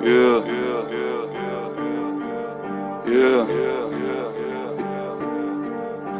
Yeah. Yeah.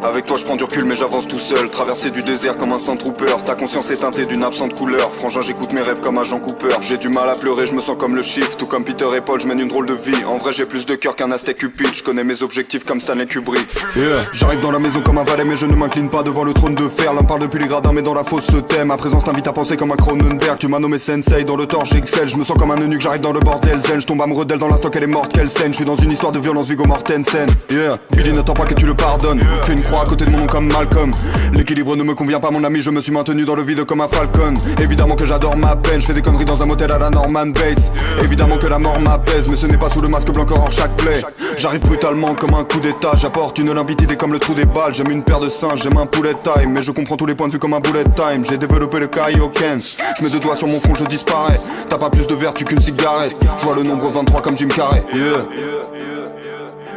Avec toi je prends du recul mais j'avance tout seul. Traverser du désert comme un Sandtrooper. Ta conscience est teintée d'une absente couleur. Frangin j'écoute mes rêves comme agent Cooper. J'ai du mal à pleurer, je me sens comme le chiffre. Tout comme Peter et Paul, je mène une drôle de vie. En vrai j'ai plus de cœur qu'un Aztec Cupid. Je connais mes objectifs comme Stanley Kubrick. Yeah. J'arrive dans la maison comme un valet mais je ne m'incline pas devant le trône de fer. L'un parle depuis les gradins mais dans la fosse se tait. Ma présence t'invite à penser comme un Cronenberg. Tu m'as nommé Sensei, dans le tort j'excelle. Je me sens comme un eunuque, j'arrive dans le bordel zen. Je tombe amoureux d'elle dans l'instant qu'elle est morte, quelle scène. Je suis dans une histoire de violence Viggo Mortensen. Yeah. Billy n'attend pas que tu le pardonnes. Fais une croix à côté de mon nom comme Malcolm. L'équilibre ne me convient pas mon ami, je me suis maintenu dans le vide comme un falcon. Évidemment que j'adore ma peine, je fais des conneries dans un motel à la Norman Bates. Évidemment que la mort m'apaise, mais ce n'est pas sous le masque blanc hors chaque plaie. J'arrive brutalement comme un coup d'état, j'apporte une limpidité comme le trou des balles. J'aime une paire de seins, j'aime un poulet time, mais je comprends tous les points de vue comme un bullet time. J'ai développé le Kaioken, je mets deux doigts sur mon front, je disparais. T'as pas plus de vertu qu'une cigarette, je vois le nombre 23 comme Jim Carrey. Yeah.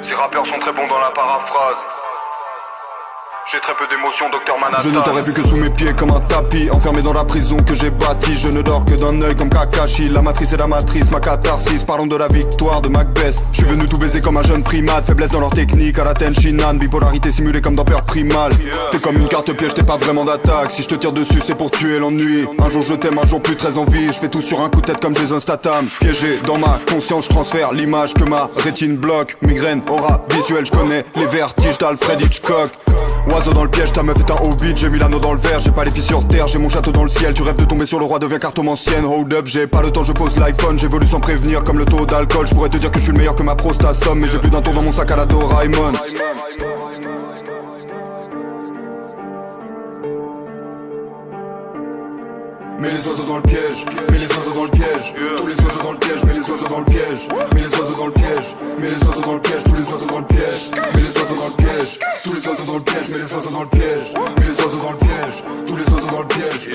Ces rappeurs sont très bons dans la paraphrase. J'ai très peu d'émotions, Docteur Manhattan. Je ne t'aurais vu que sous mes pieds comme un tapis. Enfermé dans la prison que j'ai bâtie. Je ne dors que d'un œil comme Kakashi. La matrice est la matrice, ma catharsis. Parlons de la victoire de Macbeth. Je suis venu tout baiser comme un jeune primate. Faiblesse dans leur technique, à la Tenshinhan. Bipolarité simulée comme dans Peur Primal. T'es comme une carte piège, t'es pas vraiment d'attaque. Si je te tire dessus c'est pour tuer l'ennui. Un jour je t'aime, un jour plus très envie. Je fais tout sur un coup de tête comme Jason Statham. Piégé dans ma conscience, je transfère l'image que ma rétine bloque. Migraine, aura visuelle, je connais les vertiges d'Alfred Hitchcock. Oiseau dans le piège, ta meuf est un hobbit. J'ai mis l'anneau dans le verre, j'ai pas les pieds sur terre. J'ai mon château dans le ciel, tu rêves de tomber sur le roi, deviens cartomancienne. Hold up, j'ai pas le temps, je pose l'iPhone. J'évolue sans prévenir comme le taux d'alcool. Je pourrais te dire que je suis le meilleur que ma prostate somme. Mais j'ai plus d'un tour dans mon sac à la Doraemon. Mets les oiseaux dans le piège, mets les oiseaux dans le piège. Tous les oiseaux dans le piège, mets les oiseaux dans le piège. Mets les oiseaux dans le piège, mets les oiseaux dans le piège. Tous les oiseaux dans le piège, mets les oiseaux dans le piège. Tous les oiseaux dans le piège, mets les oiseaux dans le piège. Mets les oiseaux dans le piège, tous les oiseaux dans le piège.